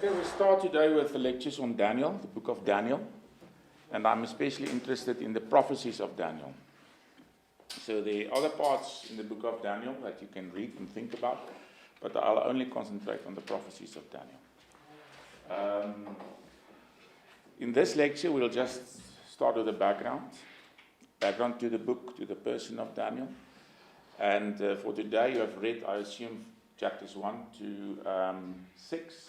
Okay, we start today with the lectures on Daniel, the book of Daniel, and I'm especially interested in the prophecies of Daniel. So there are other parts in the book of Daniel that you can read and think about, but I'll only concentrate on the prophecies of Daniel. In this lecture, we'll just start with the background to the book, to the person of Daniel. And for today, you have read, I assume, chapters 1 to 6.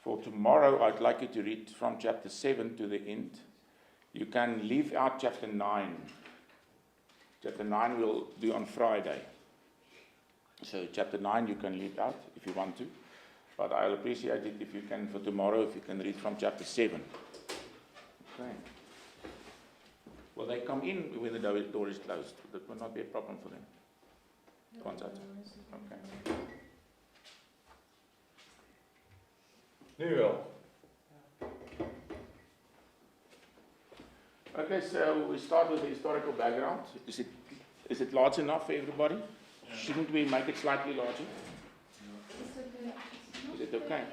For tomorrow, I'd like you to read from chapter 7 to the end. You can leave out chapter 9. Chapter 9 we'll do on Friday. So chapter 9 you can leave out if you want to. But I'll appreciate it if you can, for tomorrow, if you can read from chapter 7. Okay. Will they come in when the door is closed? That will not be a problem for them. Once out. Okay. Nu wel. Okay, so we start with the historical background. Is it large enough for everybody? Yeah. Shouldn't we make it slightly larger? Is it okay?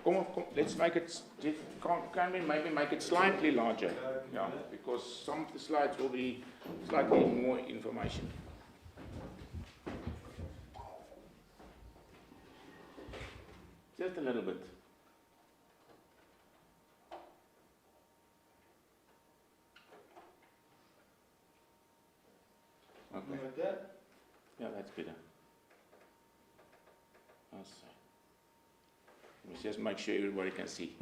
Come, let's make it. Can we maybe make it slightly larger? Yeah, because some of the slides will be slightly more information. Just a little bit. Okay. Like that? Yeah, that's better. Let's just make sure everybody can see.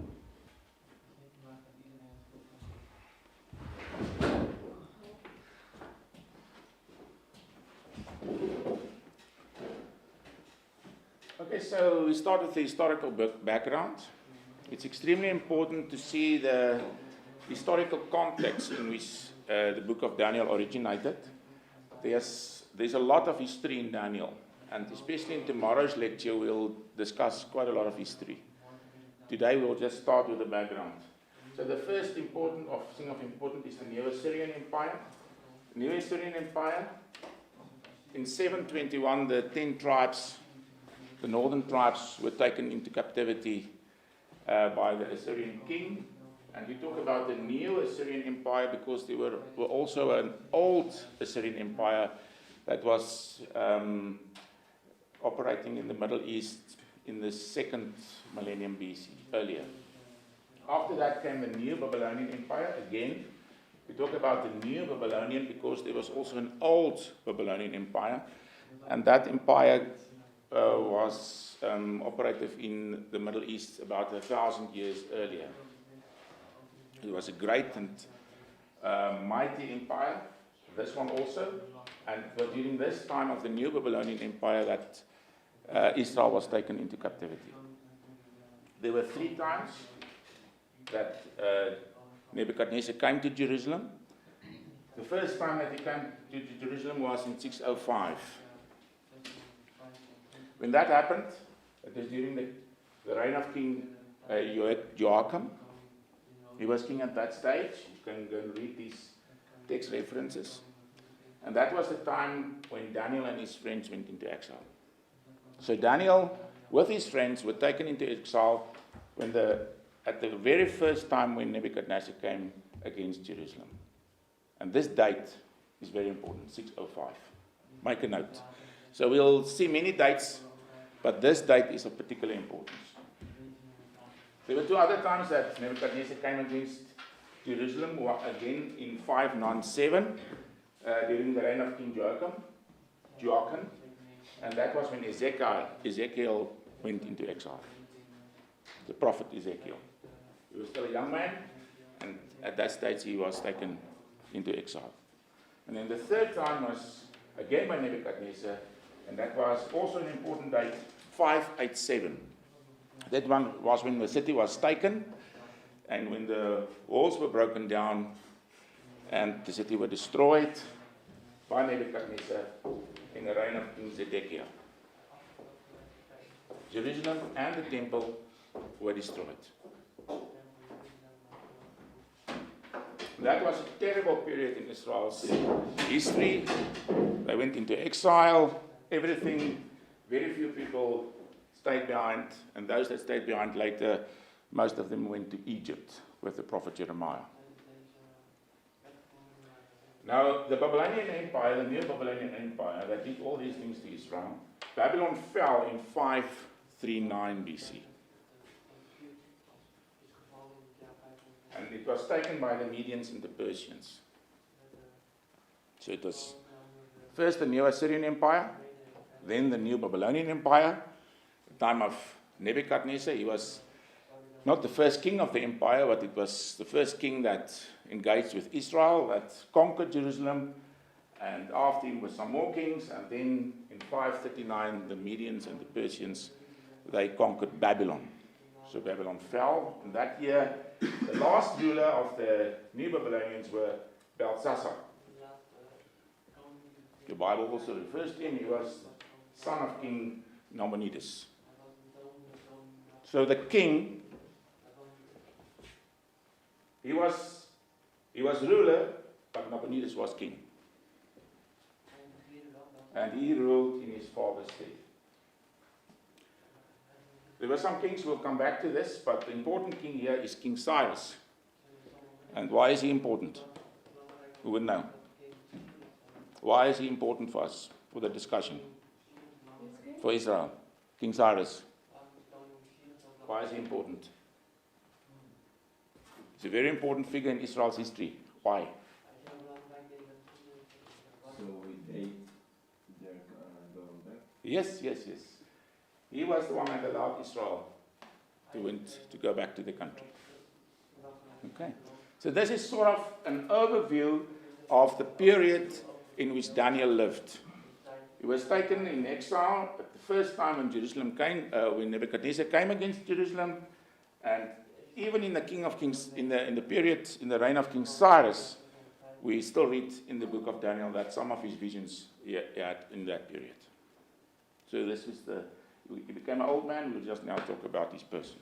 Okay, so we start with the historical background. It's extremely important to see the historical context in which the book of Daniel originated. There's a lot of history in Daniel, and especially in tomorrow's lecture we'll discuss quite a lot of history. Today we'll just start with the background. So the first thing of importance is the Neo-Assyrian Empire. The Neo-Assyrian Empire, in 721 the 10 tribes, the northern tribes, were taken into captivity by the Assyrian king. And we talk about the Neo-Assyrian Empire because there were also an old Assyrian Empire that was operating in the Middle East in the 2nd millennium BC, earlier. After that came the New Babylonian Empire. Again, we talk about the New Babylonian because there was also an old Babylonian Empire, and that empire was operative in the Middle East about 1,000 years earlier. It was a great and mighty empire, this one also, and during this time of the New Babylonian Empire that Israel was taken into captivity. There were 3 times that Nebuchadnezzar came to Jerusalem. The first time that he came to Jerusalem was in 605. When that happened, it was during the reign of King Joachim. He was king at that stage. You can go and read these text references. And that was the time when Daniel and his friends went into exile. So Daniel, with his friends, were taken into exile at the very first time when Nebuchadnezzar came against Jerusalem. And this date is very important, 605. Make a note. So we'll see many dates, but this date is of particular importance. There were 2 other times that Nebuchadnezzar came against Jerusalem, again in 597, during the reign of King Joachim, and that was when Ezekiel went into exile. The prophet Ezekiel. He was still a young man, and at that stage he was taken into exile. And then the 3rd time was again by Nebuchadnezzar, and that was also an important date, 587. That one was when the city was taken, and when the walls were broken down, and the city was destroyed by Nebuchadnezzar in the reign of King Zedekiah. Jerusalem and the temple were destroyed. That was a terrible period in Israel's history. They went into exile, everything, very few people stayed behind, and those that stayed behind later, most of them went to Egypt with the prophet Jeremiah. Now, the Babylonian Empire, the new Babylonian Empire, that did all these things to Israel, Babylon fell in 539 BC. And it was taken by the Medians and the Persians. So it was first the new Assyrian Empire, then the new Babylonian Empire. At the time of Nebuchadnezzar, he was not the first king of the empire, but it was the first king that engaged with Israel, that conquered Jerusalem, and after him were some more kings, and then in 539 the Medians and the Persians, they conquered Babylon. So Babylon fell. In that year, the last ruler of the new Babylonians were Belshazzar. The Bible also refers to him. He was son of King Nabonidus. So the king, he was ruler, but Nabonidus was king. And he ruled in his father's stead. There were some kings who will come back to this, but the important king here is King Cyrus. And why is he important? Who would know? Why is he important for us, for the discussion? For Israel. King Cyrus. Why is he important? He's a very important figure in Israel's history. Why? So they they're going back? Yes. He was the one that allowed Israel to go back to the country. Okay. So this is sort of an overview of the period in which Daniel lived. He was taken in exile at the first time when Jerusalem came, when Nebuchadnezzar came against Jerusalem, and even in the King of Kings, in the period in the reign of King Cyrus, we still read in the book of Daniel that some of his visions he had in that period. So this is he became an old man. We'll just now talk about his person.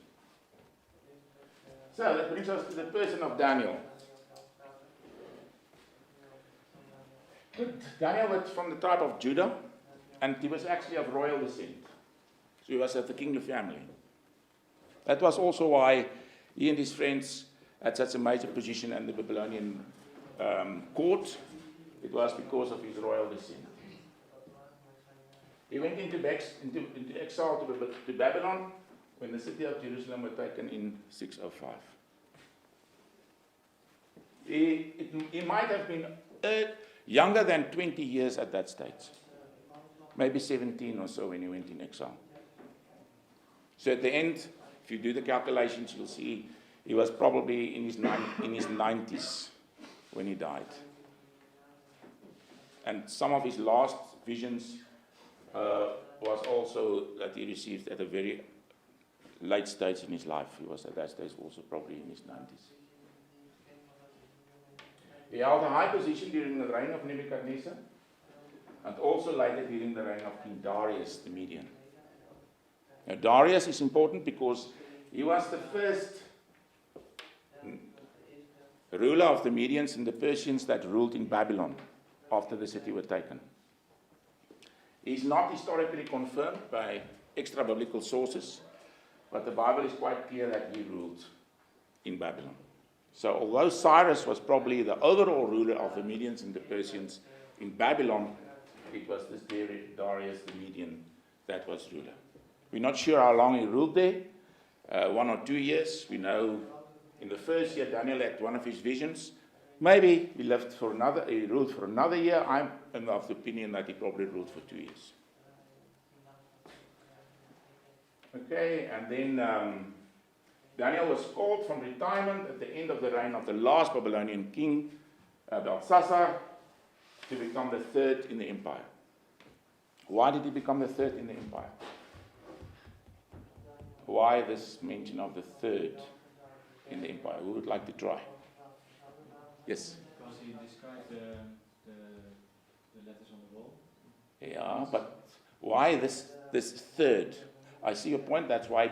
So that brings us to the person of Daniel. Daniel was from the tribe of Judah, and he was actually of royal descent. So he was of the kingly family. That was also why he and his friends had such a major position in the Babylonian court. It was because of his royal descent. He went into exile to Babylon when the city of Jerusalem was taken in 605. He might have been younger than 20 years at that stage. Maybe 17 or so when he went in exile. So at the end, if you do the calculations, you'll see he was probably in his 90s when he died. And some of his last visions was also that he received at a very late stage in his life. He was at that stage also probably in his 90s. He held a high position during the reign of Nebuchadnezzar, and also later during the reign of King Darius the Median. Now Darius is important because he was the first ruler of the Medians and the Persians that ruled in Babylon after the city was taken. He's not historically confirmed by extra biblical sources, but the Bible is quite clear that he ruled in Babylon. So although Cyrus was probably the overall ruler of the Medians and the Persians in Babylon, it was this Darius the Median that was ruler. We're not sure how long he ruled there, 1 or 2 years. We know in the first year Daniel had one of his visions. Maybe he ruled for another year. I'm of the opinion that he probably ruled for 2 years. Okay, and then Daniel was called from retirement at the end of the reign of the last Babylonian king, Belshazzar, to become the third in the empire. Why did he become the third in the empire? Why this mention of the third in the empire? Who would like to try? Yes? Because he described the letters on the wall. Yeah, but why this third? I see your point. That's why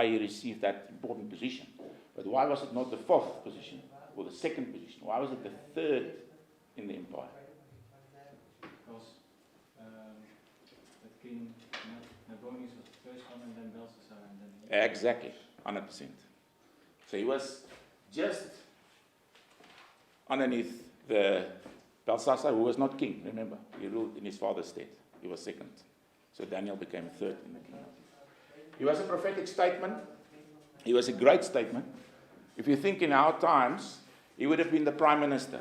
he received that important position. But why was it not the fourth position or the second position? Why was it the third in the empire? Because the king Nabonidus was first one and then Belshazzar and then... Exactly, 100%. So he was just underneath the Belshazzar, who was not king, remember. He ruled in his father's stead. He was second. So Daniel became third in the kingdom. He was a prophetic statement. He was a great statement. If you think in our times, he would have been the prime minister.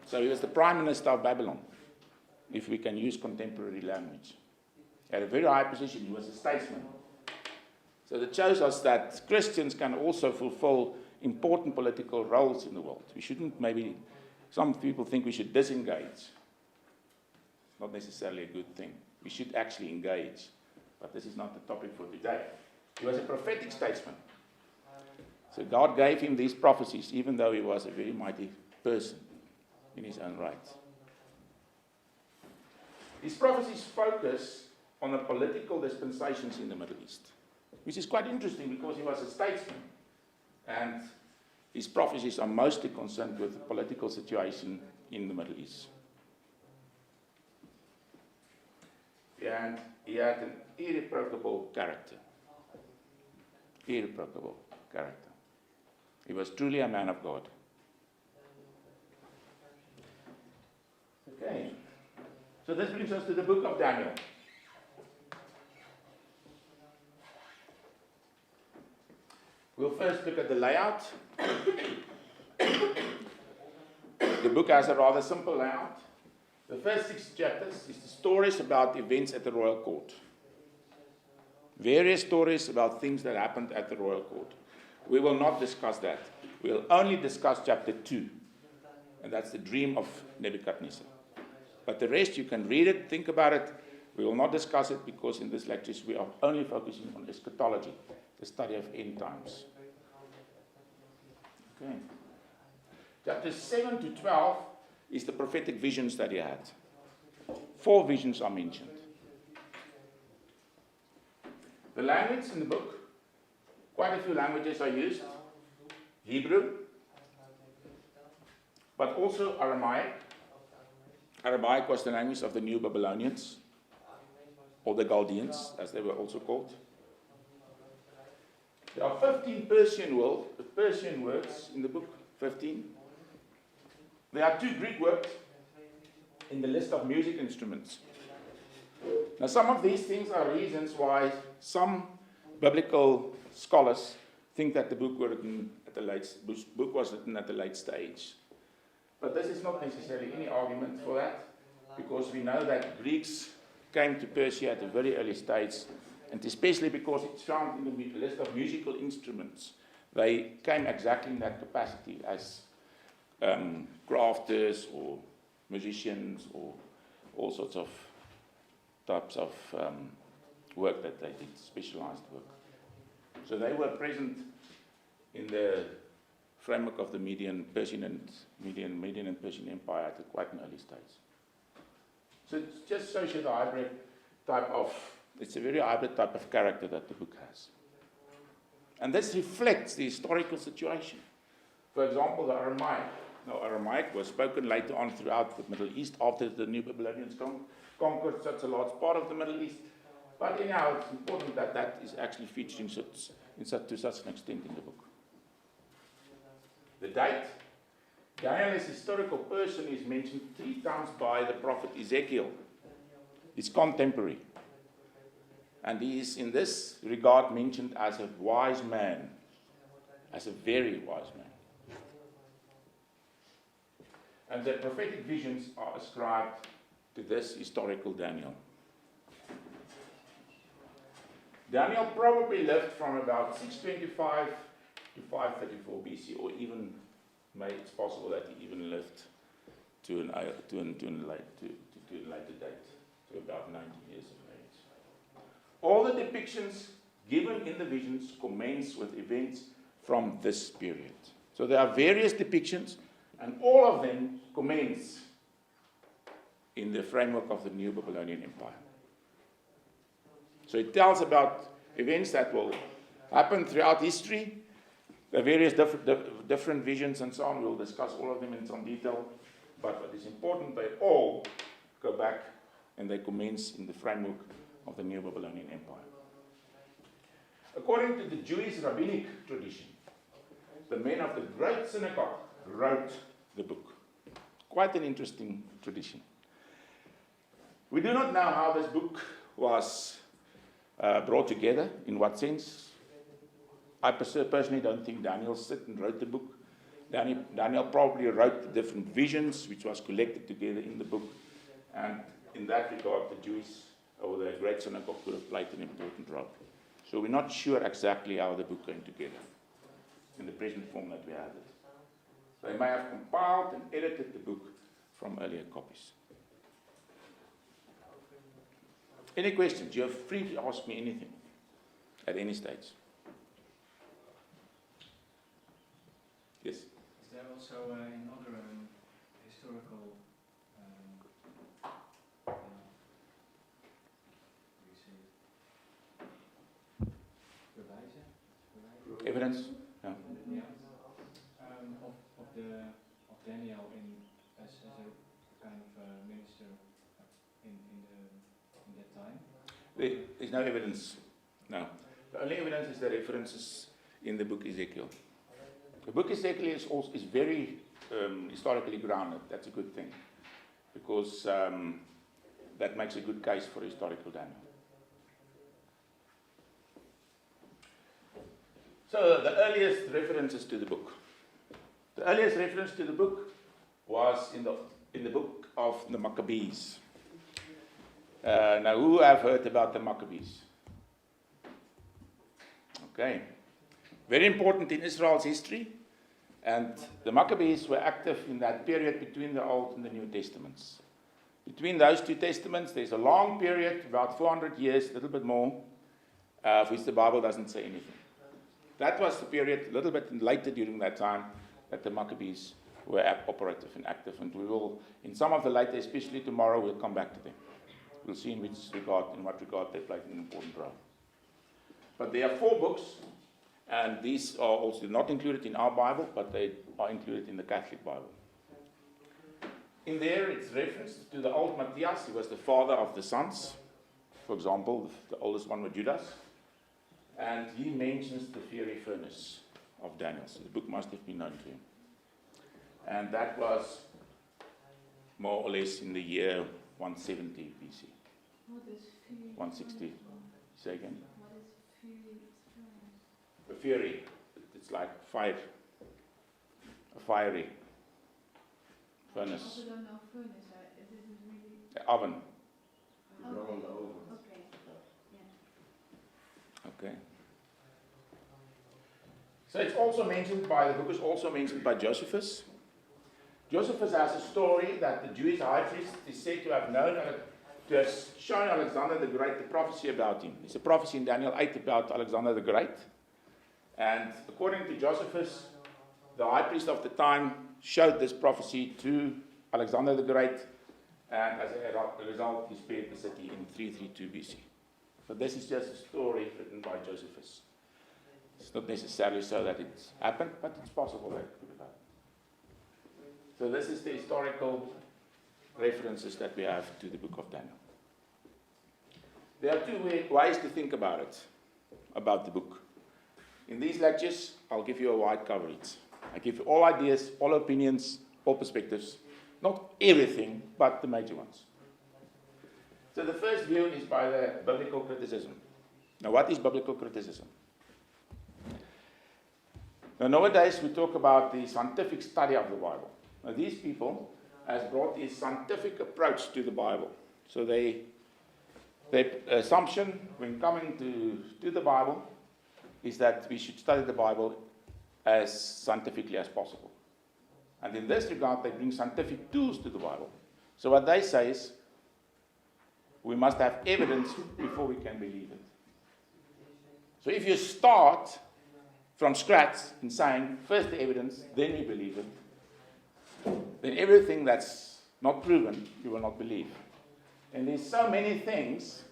So he was the prime minister of Babylon, if we can use contemporary language. He had a very high position. He was a statesman. So it shows us that Christians can also fulfill important political roles in the world. We shouldn't some people think we should disengage. It's not necessarily a good thing. We should actually engage. But this is not the topic for today. He was a prophetic statesman. So God gave him these prophecies, even though he was a very mighty person in his own right. These prophecies focus on the political dispensations in the Middle East, which is quite interesting because he was a statesman, and his prophecies are mostly concerned with the political situation in the Middle East. And he had an irreproachable character. Irreproachable character. He was truly a man of God. Okay. So this brings us to the book of Daniel. We'll first look at the layout. The book has a rather simple layout. The first 6 chapters is the stories about events at the royal court. Various stories about things that happened at the royal court. We will not discuss that. We'll only discuss chapter 2. And that's the dream of Nebuchadnezzar. But the rest, you can read it, think about it. We will not discuss it because in this lectures we are only focusing on eschatology, the study of end times. Okay. Chapters 7 to 12 is the prophetic visions that he had. 4 visions are mentioned. The language in the book, quite a few languages are used. Hebrew, but also Aramaic. Aramaic was the language of the New Babylonians, or the Chaldeans, as they were also called. There are 15 Persian words in the book, 15. There are 2 Greek words in the list of music instruments. Now, some of these things are reasons why some biblical scholars think that the book was written at a late stage. But this is not necessarily any argument for that, because we know that Greeks came to Persia at a very early stage, and especially because it's found in the list of musical instruments, they came exactly in that capacity as crafters or musicians or all sorts of types of work that they did, specialized work. So they were present in the framework of the Median and Persian Empire at quite an early stage. So it just shows you the hybrid type of, it's a very hybrid type of character that the book has. And this reflects the historical situation. For example, the Aramaic. Now, Aramaic was spoken later on throughout the Middle East after the New Babylonians conquered such a large part of the Middle East. But anyhow, it's important that that is actually featured to such an extent in the book. The date. Daniel, as a historical person, is mentioned 3 times by the prophet Ezekiel. His contemporary. And he is in this regard mentioned as a wise man, as a very wise man. And the prophetic visions are ascribed to this historical Daniel. Daniel probably lived from about 625 to 534 BC, or even it's possible that he even lived to a later date, to about 90 years of age. All the depictions given in the visions commence with events from this period. So there are various depictions, and all of them commence in the framework of the New Babylonian Empire. So it tells about events that will happen throughout history, the various different visions and so on. We'll discuss all of them in some detail. But what is important, they all go back and they commence in the framework of the New Babylonian Empire. According to the Jewish rabbinic tradition, the men of the great synagogue wrote the book. Quite an interesting tradition. We do not know how this book was brought together, in what sense. I personally don't think Daniel sat and wrote the book. Daniel probably wrote the different visions, which was collected together in the book. And in that regard, the Jewish, or the great synagogue, could have played an important role. So we're not sure exactly how the book came together in the present form that we have it. They may have compiled and edited the book from earlier copies. Any questions? You're free to ask me anything at any stage. Yes? Is there also in other historical Evidence? Yeah. Yeah. Of Daniel as a kind of minister in that time? There's no evidence. No. The only evidence is the references in the book Ezekiel. The book Ezekiel is very historically grounded. That's a good thing, because that makes a good case for historical Daniel. So the earliest references to the book. The earliest reference to the book was in the book of the Maccabees. Now, who have heard about the Maccabees? Okay. Very important in Israel's history. And the Maccabees were active in that period between the Old and the New Testaments. Between those two testaments, there's a long period, about 400 years, a little bit more, of which the Bible doesn't say anything. That was the period, a little bit later during that time, that the Maccabees were operative and active. And we will, in some of the later, especially tomorrow, we'll come back to them. We'll see in what regard they played an important role. But there are 4 books, and these are also not included in our Bible, but they are included in the Catholic Bible. In there, it's referenced to the old Matthias. He was the father of the sons. For example, the oldest one was Judas. And he mentions the fiery furnace of Daniel. So the book must have been known to him. And that was more or less in the year 170 BC. What is fury? 160. Say again. What is fury furnace? A fury. It's like fire. A fiery furnace. I also don't know furnace. It isn't really. The oven. Okay. Okay. So it's also mentioned the book is also mentioned by Josephus. Josephus has a story that the Jewish high priest is said to have known, to have shown Alexander the Great the prophecy about him. There's a prophecy in Daniel 8 about Alexander the Great. And according to Josephus, the high priest of the time showed this prophecy to Alexander the Great, and as a result, he spared the city in 332 BC. So this is just a story written by Josephus. It's not necessarily so that it's happened, but it's possible that it could have happened. So this is the historical references that we have to the book of Daniel. There are 2 ways to think about it, about the book. In these lectures, I'll give you a wide coverage. I give you all ideas, all opinions, all perspectives. Not everything, but the major ones. So the first view is by the biblical criticism. Now, what is biblical criticism? Now, nowadays, we talk about the scientific study of the Bible. Now, these people have brought this scientific approach to the Bible. So their assumption when coming to the Bible is that we should study the Bible as scientifically as possible. And in this regard, they bring scientific tools to the Bible. So what they say is, we must have evidence before we can believe it. So if you start from scratch in saying, first the evidence, then you believe it, then everything that's not proven, you will not believe. And there's so many things,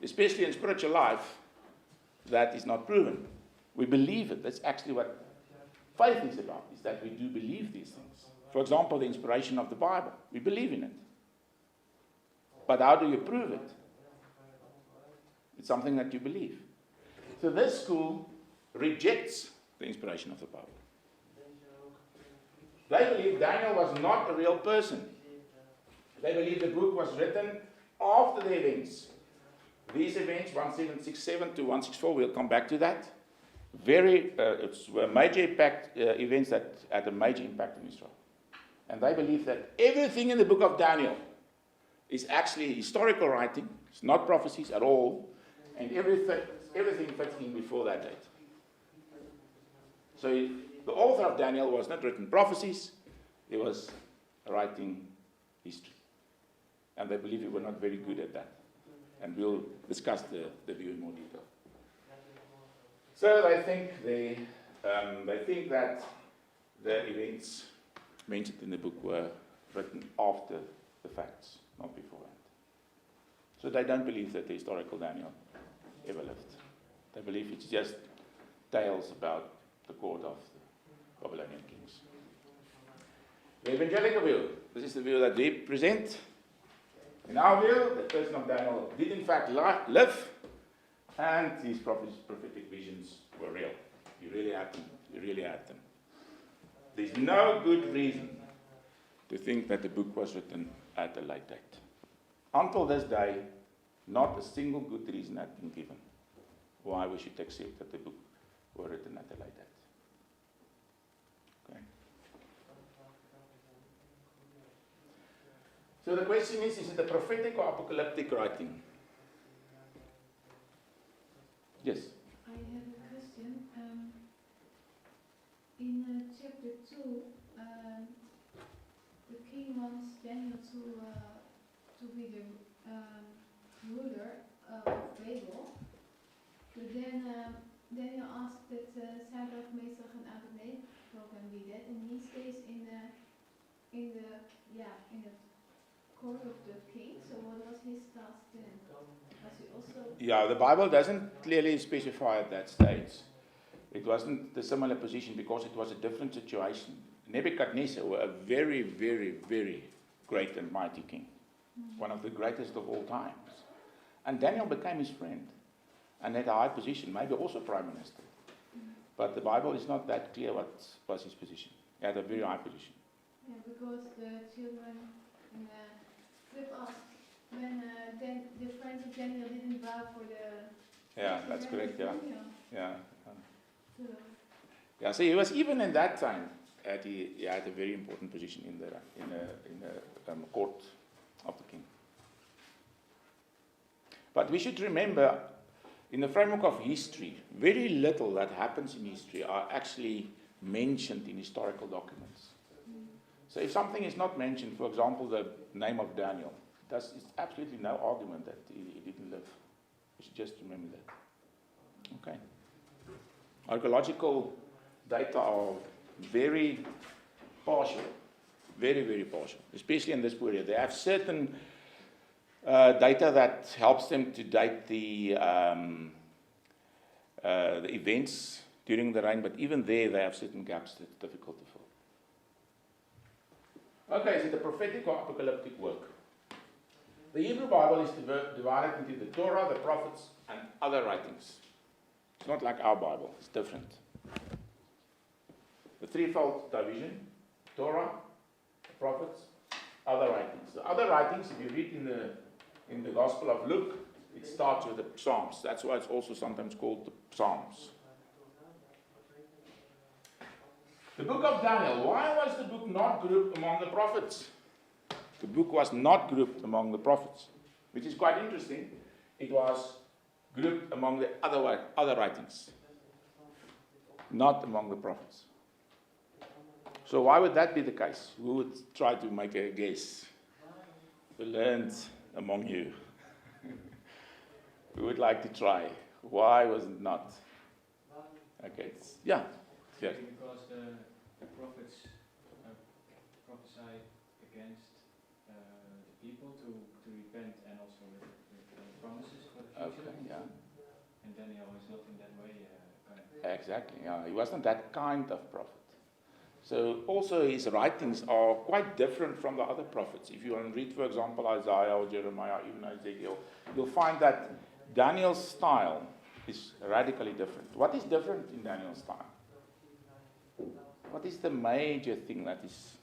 especially in spiritual life, that is not proven. We believe it. That's actually what faith is about, is that we do believe these things. For example, the inspiration of the Bible. We believe in it. But how do you prove it? It's something that you believe. So this school rejects the inspiration of the Bible. They believe Daniel was not a real person. They believe the book was written after the events. These events, 1767 to 164, we'll come back to that. It's major impact events that had a major impact on Israel. And they believe that everything in the book of Daniel is actually historical writing. It's not prophecies at all. And everything fits in before that date. So the author of Daniel was not written prophecies. He was writing history. And they believe we were not very good at that. And we'll discuss the view in more detail. So they think that the events mentioned in the book were written after the facts, not beforehand. So they don't believe that the historical Daniel ever lived. They believe it's just tales about the court of the Babylonian kings. The evangelical view. This is the view that we present. In our view, the person of Daniel did in fact live, and his prophetic visions were real. You really had them. You really had them. There's no good reason to think that the book was written at a late date. Until this day, not a single good reason has been given why we should accept that the book was written at a late date. Okay. So the question is it a prophetic or apocalyptic writing? Yes? I have a question. In chapter 2, the king wants Daniel to be the ruler of Babel. But then Daniel asks that Shadrach, Meshach, and Abednego can be that, and he stays in the court of the king. So what was his task then? Was he also? Yeah, the Bible doesn't clearly specify at that stage. It wasn't the similar position because it was a different situation. Nebuchadnezzar was a very, very, very great and mighty king, one of the greatest of all times. And Daniel became his friend and had a high position, maybe also prime minister. But the Bible is not that clear what was his position. He had a very high position. Yeah, because the children in the clip asked when the friends of Daniel didn't bow for the. Yeah, that's correct. Yeah, Daniel. yeah. So, Yeah. So he was even in that time. He had a very important position in the court of the king. But we should remember, in the framework of history, very little that happens in history are actually mentioned in historical documents. So if something is not mentioned, for example, the name of Daniel, it's absolutely no argument that he didn't live. We should just remember that. Okay. Archaeological data are very partial, very, very partial, especially in this period. They have certain data that helps them to date the events during the reign, but even there they have certain gaps that's difficult to fill. Okay, is it a prophetic or apocalyptic work? The Hebrew Bible is divided into the Torah, the prophets, and other writings. It's not like our Bible, it's different. The threefold division: Torah, the prophets, other writings. The other writings, if you read in the Gospel of Luke, it starts with the Psalms. That's why it's also sometimes called the Psalms. The book of Daniel. Why was the book not grouped among the prophets? The book was not grouped among the prophets, which is quite interesting. It was grouped among the other writings, not among the prophets. So why would that be the case? Who would try to make a guess? The learned among you. Who would like to try? Why was it not? Okay, yeah. Because the prophets prophesy against the people to repent, and also with promises for the future. Okay, yeah. And Daniel is not in that way kind of. Exactly, yeah. He wasn't that kind of prophet. So also his writings are quite different from the other prophets. If you want to read, for example, Isaiah or Jeremiah, even Ezekiel, you'll find that Daniel's style is radically different. What is different in Daniel's style? What is the major thing that is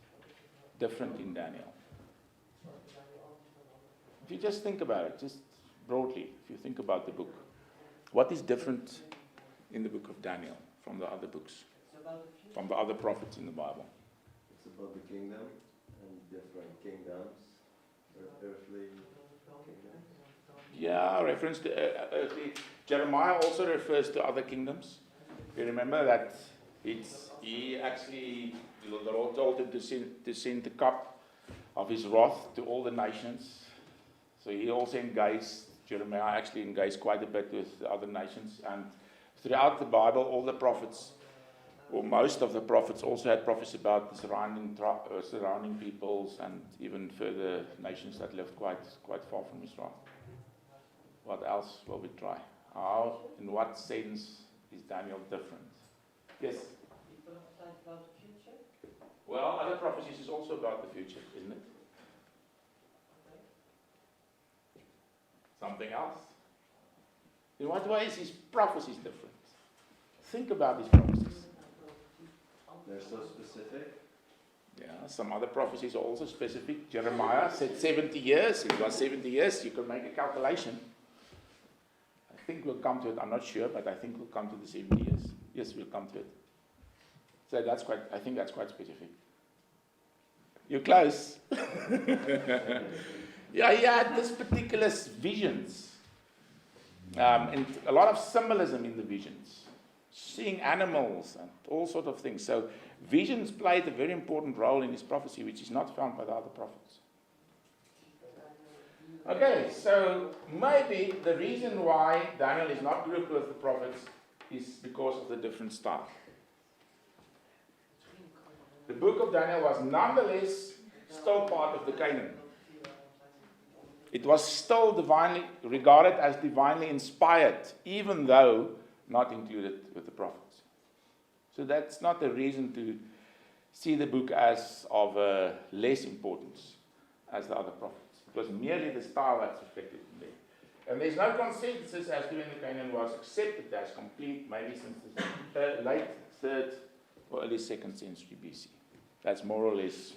different in Daniel? If you just think about it, just broadly, if you think about the book, what is different in the book of Daniel from the other books, from the other prophets in the Bible? It's about the kingdom and different kingdoms, earthly kingdoms. Yeah, reference to earthly. Jeremiah also refers to other kingdoms. You remember that the Lord told him to send the cup of his wrath to all the nations. So he also Jeremiah actually engaged quite a bit with the other nations. And throughout the Bible, all the prophets, or most of the prophets, also had prophecies about the surrounding peoples and even further nations that lived quite far from Israel. What else will we try? How, in what sense is Daniel different? Yes? He prophesied about the future. Well, other prophecies is also about the future, isn't it? Something else? In what way is his prophecies different? Think about his prophecies. They're so specific. Yeah, some other prophecies are also specific. Jeremiah said 70 years. It was 70 years. You can make a calculation. I think we'll come to it. I'm not sure, but I think we'll come to the 70 years. Yes, we'll come to it. So I think that's quite specific. You're close. Yeah, he had this particular visions. And a lot of symbolism in the visions. Seeing animals and all sorts of things. So visions played a very important role in his prophecy, which is not found by the other prophets. Okay, so maybe the reason why Daniel is not grouped with the prophets is because of the different style. The book of Daniel was nonetheless still part of the canon. It was still regarded as divinely inspired, even though not included with the prophets. So that's not a reason to see the book as of less importance as the other prophets. It was merely the style that's reflected in there. And there's no consensus as to when the canon was accepted as complete, maybe since the late 3rd or early 2nd century BC. That's more or less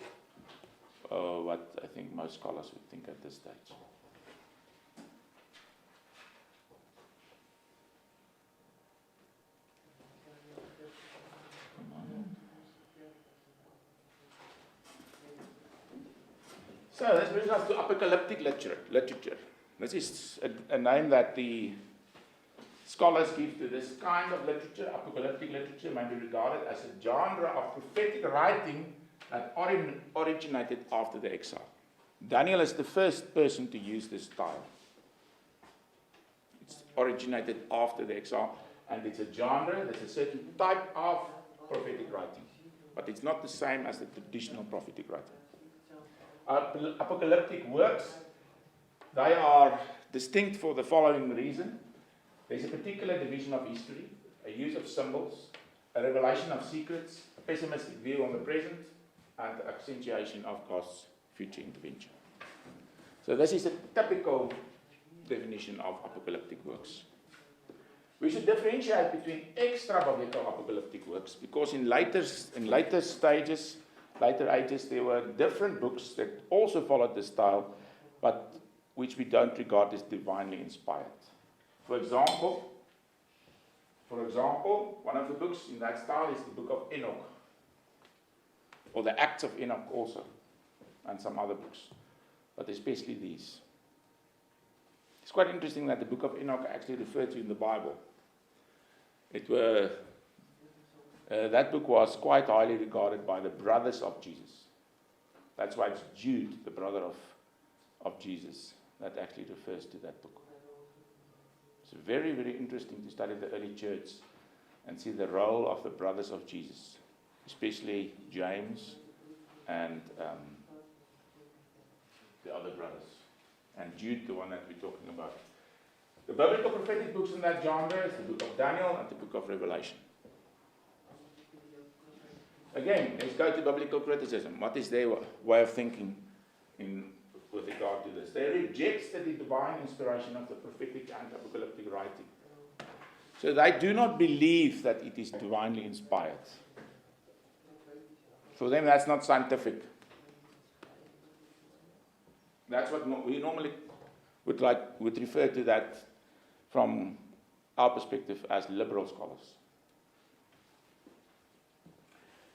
what I think most scholars would think at this stage. So this brings us to apocalyptic literature. This is a name that the scholars give to this kind of literature. Apocalyptic literature may be regarded as a genre of prophetic writing that originated after the exile. Daniel is the first person to use this style. It's originated after the exile, and it's a genre, there's a certain type of prophetic writing. But it's not the same as the traditional prophetic writing. Apocalyptic works, they are distinct for the following reason. There's a particular division of history, a use of symbols, a revelation of secrets, a pessimistic view on the present, and the accentuation of God's future intervention. So this is a typical definition of apocalyptic works. We should differentiate between extra-biblical apocalyptic works, because in later ages, there were different books that also followed this style, but which we don't regard as divinely inspired. For example, one of the books in that style is the book of Enoch, or the Acts of Enoch also, and some other books, but especially these. It's quite interesting that the book of Enoch actually referred to in the Bible. That book was quite highly regarded by the brothers of Jesus. That's why it's Jude, the brother of Jesus, that actually refers to that book. It's very, very interesting to study the early church and see the role of the brothers of Jesus, especially James and the other brothers. And Jude, the one that we're talking about. The biblical prophetic books in that genre is the book of Daniel and the book of Revelation. Again, let's go to biblical criticism. What is their way of thinking with with regard to this. They rejected the divine inspiration of the prophetic and apocalyptic writing. So they do not believe that it is divinely inspired. For them, that's not scientific. That's what we normally would refer to that from our perspective as liberal scholars.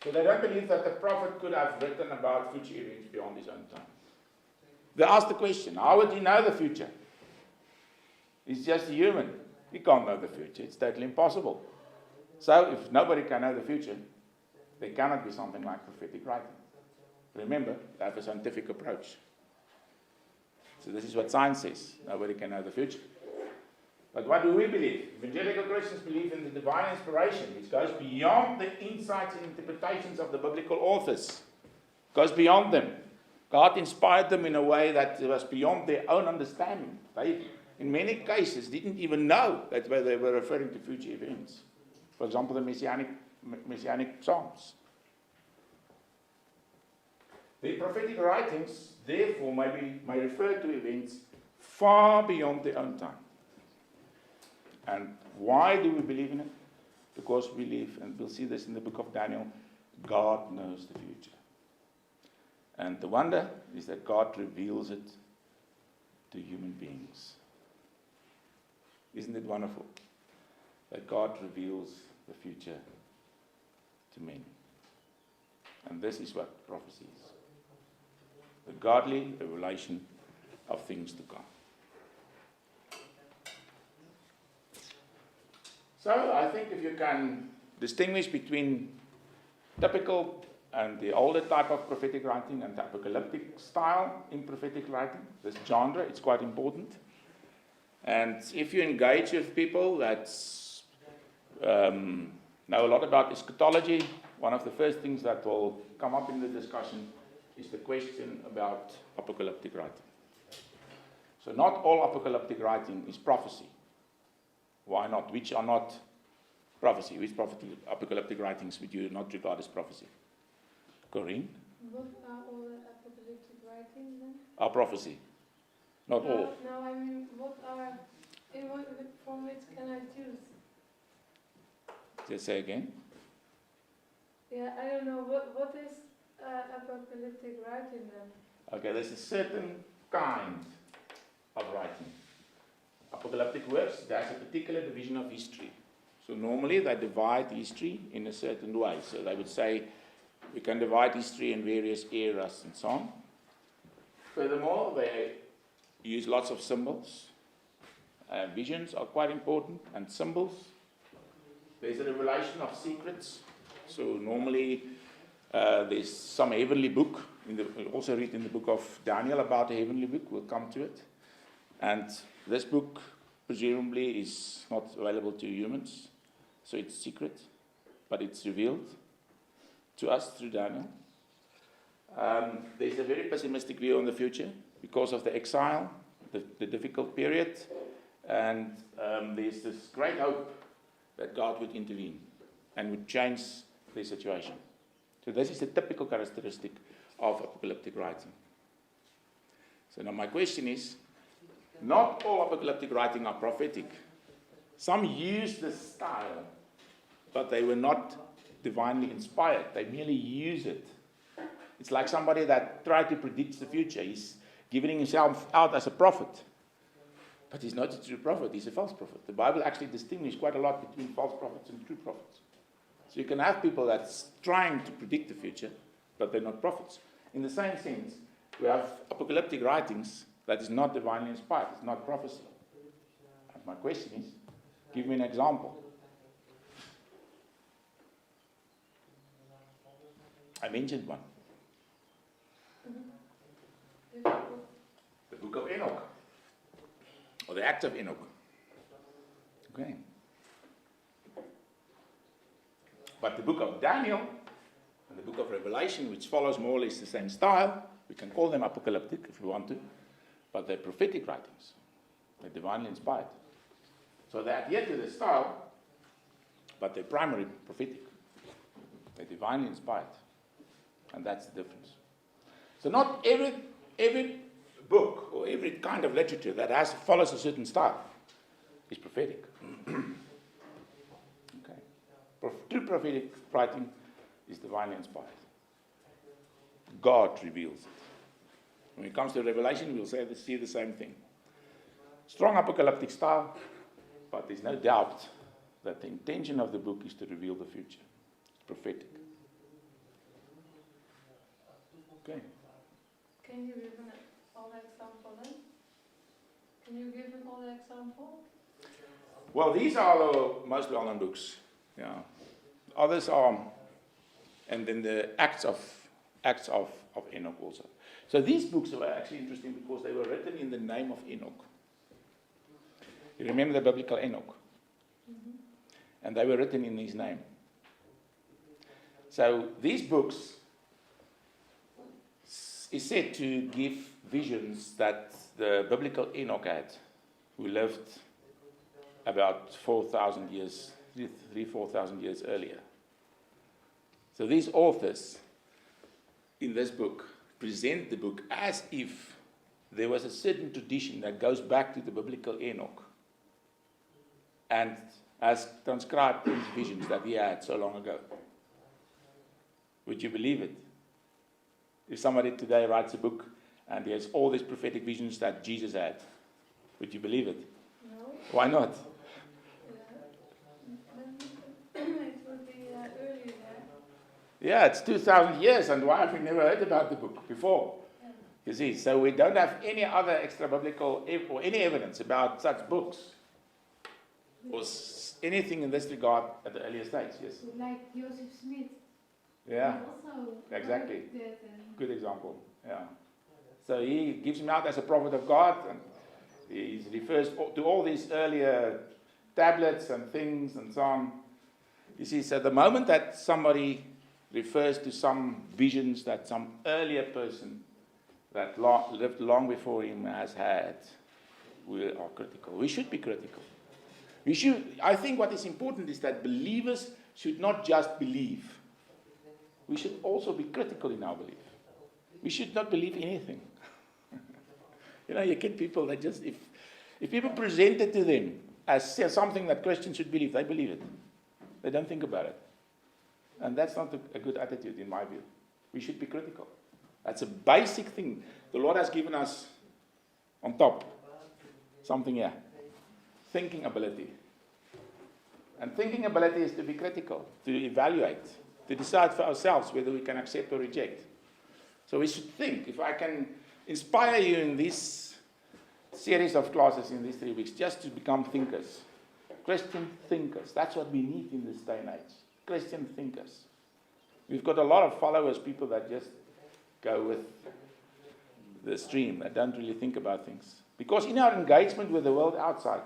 So they don't believe that the prophet could have written about future events beyond his own time. They ask the question, how would he know the future? He's just a human. He can't know the future. It's totally impossible. So if nobody can know the future, there cannot be something like prophetic writing. Remember, they have a scientific approach. So this is what science says. Nobody can know the future. But what do we believe? Evangelical Christians believe in the divine inspiration, which goes beyond the insights and interpretations of the biblical authors. It goes beyond them. God inspired them in a way that was beyond their own understanding. They, in many cases, didn't even know that they were referring to future events. For example, the Messianic Psalms. The prophetic writings, therefore, may refer to events far beyond their own time. And why do we believe in it? Because we believe, and we'll see this in the book of Daniel, God knows the future. And the wonder is that God reveals it to human beings. Isn't it wonderful? That God reveals the future to men. And this is what prophecy is. The godly revelation of things to come. So I think if you can distinguish between typical and the older type of prophetic writing and the apocalyptic style in prophetic writing, this genre, it's quite important. And if you engage with people that know a lot about eschatology, one of the first things that will come up in the discussion is the question about apocalyptic writing. So not all apocalyptic writing is prophecy. Why not? Which are not prophecy? Which apocalyptic writings would you not regard as prophecy? Corinne? What are all the apocalyptic writings then? Are prophecy. Not all. No, I mean, what are, from which can I choose? Just say again. Yeah, I don't know, what is apocalyptic writing then? Okay, there's a certain kind of writing. Apocalyptic works, there's a particular division of history. So normally they divide history in a certain way. So they would say we can divide history in various eras and so on. Furthermore, they use lots of symbols. Visions are quite important, and symbols. There's a revelation of secrets. So normally there's some heavenly book. We also read in the book of Daniel about a heavenly book. We'll come to it. And this book presumably is not available to humans. So it's secret, but it's revealed to us through Daniel. There's a very pessimistic view on the future because of the exile, the difficult period, and there's this great hope that God would intervene and would change the situation. So this is the typical characteristic of apocalyptic writing. So now my question is, not all apocalyptic writing are prophetic. Some use this style, but they were not divinely inspired. They merely use it. It's like somebody that tried to predict the future. He's giving himself out as a prophet. But he's not a true prophet, he's a false prophet. The Bible actually distinguishes quite a lot between false prophets and true prophets. So you can have people that's trying to predict the future, but they're not prophets. In the same sense, we have apocalyptic writings that is not divinely inspired, it's not prophecy. And my question is, give me an example. I mentioned one. The book of Enoch. Or the Acts of Enoch. Okay. But the book of Daniel and the book of Revelation, which follows more or less the same style, we can call them apocalyptic if we want to, but they're prophetic writings. They're divinely inspired. So they adhere to the style, but they're primarily prophetic. They're divinely inspired. And that's the difference. So not every book or every kind of literature that follows a certain style is prophetic. Okay. True prophetic writing is divinely inspired. God reveals it. When it comes to Revelation, we'll see the same thing. Strong apocalyptic style, but there's no doubt that the intention of the book is to reveal the future. It's prophetic. Okay. Can you give an example then? Can you give an example? Well, these are the most well-known books. Yeah. Others are, and then the Acts of Enoch also. So these books were actually interesting because they were written in the name of Enoch. You remember the biblical Enoch? Mm-hmm. And they were written in his name. So these books is said to give visions that the biblical Enoch had, who lived about 4,000 years, 4,000 years earlier. So these authors in this book present the book as if there was a certain tradition that goes back to the biblical Enoch and has transcribed these visions that he had so long ago. Would you believe it? If somebody today writes a book and he has all these prophetic visions that Jesus had, would you believe it? No. Why not? It would be earlier then. Yeah, it's 2,000 years, and why have we never heard about the book before? You see, so we don't have any other extra biblical or any evidence about such books or anything in this regard at the earlier stage. Yes. Like Joseph Smith. Yeah. He also Exactly. wrote that and Good example. Yeah. So he gives him out as a prophet of God, and he refers to all these earlier tablets and things and so on. You see, so the moment that somebody refers to some visions that some earlier person that lived long before him has had, we are critical. We should be critical. I think what is important is that believers should not just believe. We should also be critical in our belief. We should not believe anything. You get people that just, if people present it to them as something that Christians should believe, they believe it. They don't think about it. And that's not a good attitude in my view. We should be critical. That's a basic thing. The Lord has given us on top something here. Thinking ability. And thinking ability is to be critical, to evaluate, to decide for ourselves whether we can accept or reject. So we should think. If I can inspire you in this series of classes in these 3 weeks, just to become thinkers. Christian thinkers. That's what we need in this day and age. Christian thinkers. We've got a lot of followers, people that just go with the stream, that don't really think about things. Because in our engagement with the world outside,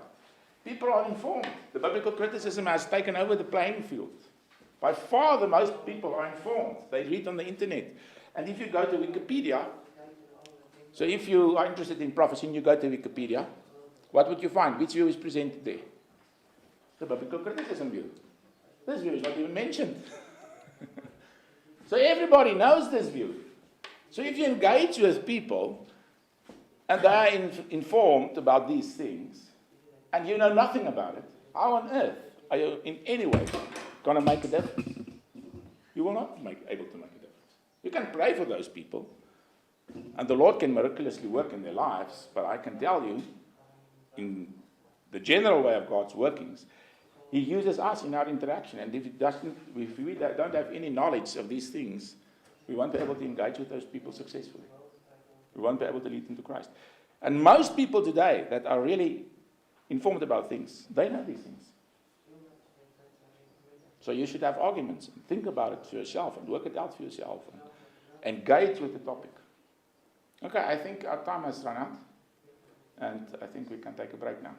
people are informed. The biblical criticism has taken over the playing field. By far, the most people are informed. They read on the internet. And if you go to Wikipedia, so if you are interested in prophecy and you go to Wikipedia, what would you find? Which view is presented there? The biblical criticism view. This view is not even mentioned. So everybody knows this view. So if you engage with people and they are informed about these things and you know nothing about it, how on earth are you in any way going to make a difference? You will not be able to make a difference. You can pray for those people and the Lord can miraculously work in their lives, but I can tell you, in the general way of God's workings, He uses us in our interaction, and if we don't have any knowledge of these things, we won't be able to engage with those people successfully. We won't be able to lead them to Christ. And most people today that are really informed about things, they know these things. So you should have arguments, and think about it for yourself, and work it out for yourself, and engage with the topic. Okay, I think our time has run out, and I think we can take a break now.